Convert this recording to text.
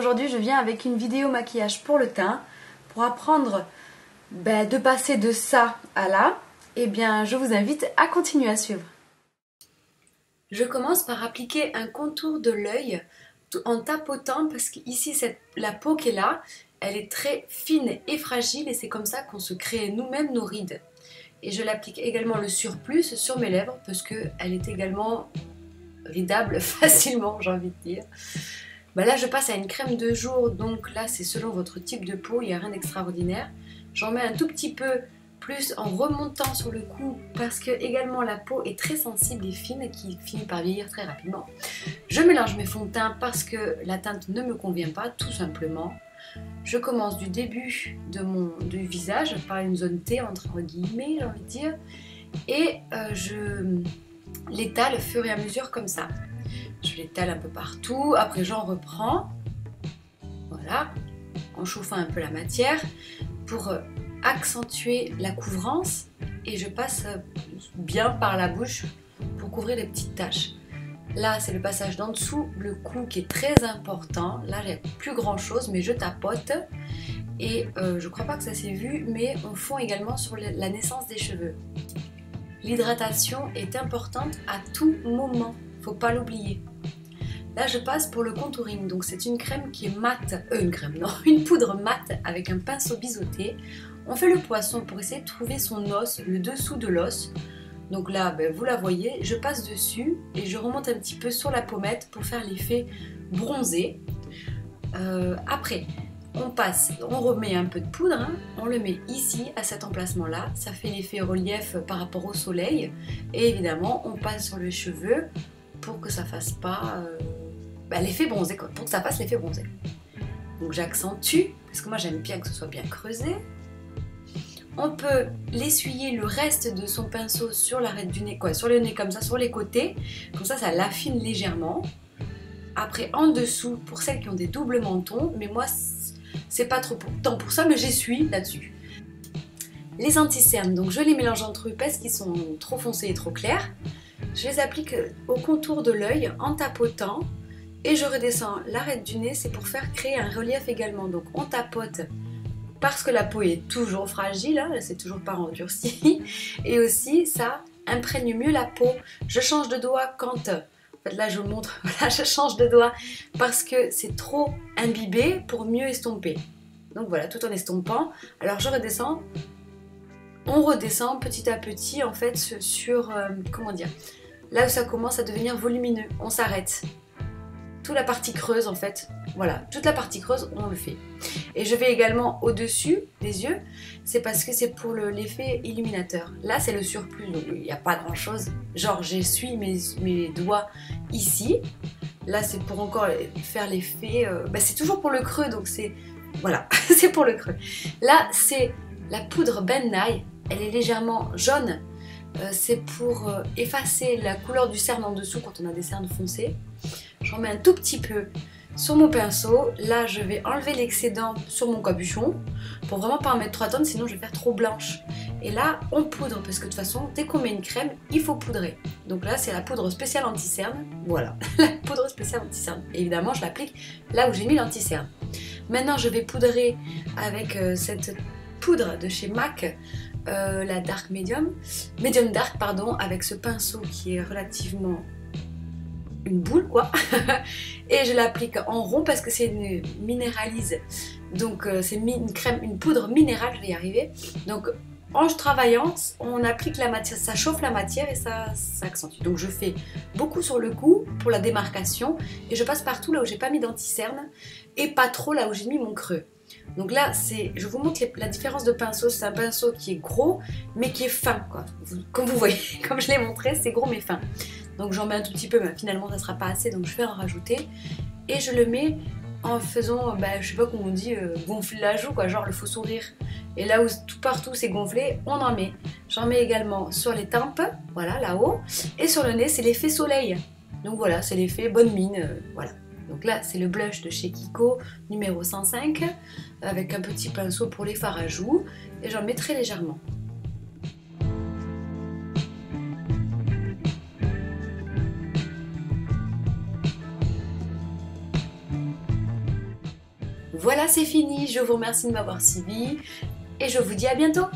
aujourd'hui je viens avec une vidéo maquillage pour le teint pour apprendre de passer de ça à là. Eh bien je vous invite à continuer à suivre. Je commence par appliquer un contour de l'œil en tapotant parce qu'ici la peau qui est là, elle est très fine et fragile et c'est comme ça qu'on se crée nous-mêmes nos rides. Et je l'applique également le surplus sur mes lèvres parce qu'elle est également ridable facilement, j'ai envie de dire. Là je passe à une crème de jour, donc là c'est selon votre type de peau, il n'y a rien d'extraordinaire. J'en mets un tout petit peu plus en remontant sur le cou parce que également la peau est très sensible et fine qui finit par vieillir très rapidement. Je mélange mes fonds de teint parce que la teinte ne me convient pas tout simplement. Je commence du début du visage par une zone T entre guillemets, j'ai envie de dire, et je l'étale au fur et à mesure comme ça. Je l'étale un peu partout, après j'en reprends, voilà, en chauffant un peu la matière pour accentuer la couvrance et je passe bien par la bouche pour couvrir les petites taches. Là c'est le passage d'en dessous, le cou qui est très important, là j'ai plus grand chose mais je tapote et je crois pas que ça s'est vu mais on fond également sur la naissance des cheveux. L'hydratation est importante à tout moment, faut pas l'oublier. Là je passe pour le contouring, donc c'est une crème qui est mate, une poudre mate avec un pinceau biseauté. On fait le poisson pour essayer de trouver son os, le dessous de l'os. Donc là vous la voyez, je passe dessus et je remonte un petit peu sur la pommette pour faire l'effet bronzé. Après on remet un peu de poudre, on le met ici à cet emplacement là, ça fait l'effet relief par rapport au soleil et évidemment on passe sur les cheveux pour que ça fasse pas l'effet bronzé, pour que ça fasse l'effet bronzé. Donc j'accentue parce que moi j'aime bien que ce soit bien creusé. On peut l'essuyer le reste de son pinceau sur l'arête du nez, sur le nez comme ça, sur les côtés, comme ça l'affine légèrement. Après en dessous pour celles qui ont des doubles mentons, mais moi c'est pas trop tant pour ça, mais j'essuie là-dessus. Les anti-cernes, donc je les mélange entre eux parce qu'ils sont trop foncés et trop clairs. Je les applique au contour de l'œil en tapotant et je redescends l'arête du nez, c'est pour faire créer un relief également. Donc on tapote parce que la peau est toujours fragile, c'est toujours pas endurci et aussi ça imprègne mieux la peau. Je change de doigt quand... là je vous montre, voilà, je change de doigt parce que c'est trop imbibé pour mieux estomper. Donc voilà, tout en estompant. Alors je redescends, on redescend petit à petit en fait sur, comment dire, là où ça commence à devenir volumineux, on s'arrête. Toute la partie creuse en fait, voilà, toute la partie creuse on le fait. Et je vais également au-dessus des yeux, c'est parce que c'est pour l'effet illuminateur. Là c'est le surplus, donc il n'y a pas grand chose. Genre j'essuie mes doigts ici, là c'est pour encore faire l'effet, c'est toujours pour le creux donc c'est, voilà, c'est pour le creux. Là c'est la poudre Ben Nye, elle est légèrement jaune. C'est pour effacer la couleur du cerne en dessous quand on a des cernes foncées. J'en mets un tout petit peu sur mon pinceau. Là, je vais enlever l'excédent sur mon capuchon pour vraiment pas en mettre 3 tonnes, sinon je vais faire trop blanche. Et là, on poudre parce que de toute façon, dès qu'on met une crème, il faut poudrer. Donc là, c'est la poudre spéciale anti-cerne. Voilà, la poudre spéciale anti-cerne. Évidemment, je l'applique là où j'ai mis l'anti-cerne. Maintenant, je vais poudrer avec cette poudre de chez MAC. La Dark Medium Dark pardon, avec ce pinceau qui est relativement une boule quoi et je l'applique en rond parce que c'est une minéralise, donc c'est une poudre minérale, je vais y arriver. Donc en travaillant on applique la matière, ça chauffe la matière et ça accentue. Donc je fais beaucoup sur le cou pour la démarcation et je passe partout là où j'ai pas mis d'anti-cerne et pas trop là où j'ai mis mon creux. Donc là, je vous montre la différence de pinceau. C'est un pinceau qui est gros, mais qui est fin, quoi. Comme vous voyez, comme je l'ai montré, c'est gros mais fin. Donc j'en mets un tout petit peu, mais finalement ça ne sera pas assez, donc je vais en rajouter. Et je le mets en faisant, je sais pas comment on dit, gonfler la joue, quoi, genre le faux sourire. Et là où partout c'est gonflé, on en met. J'en mets également sur les tempes, voilà, là-haut. Et sur le nez, c'est l'effet soleil. Donc voilà, c'est l'effet bonne mine, voilà. Donc là, c'est le blush de chez Kiko, numéro 105, avec un petit pinceau pour les fards à joues, et j'en mets très légèrement. Voilà, c'est fini, je vous remercie de m'avoir suivi et je vous dis à bientôt.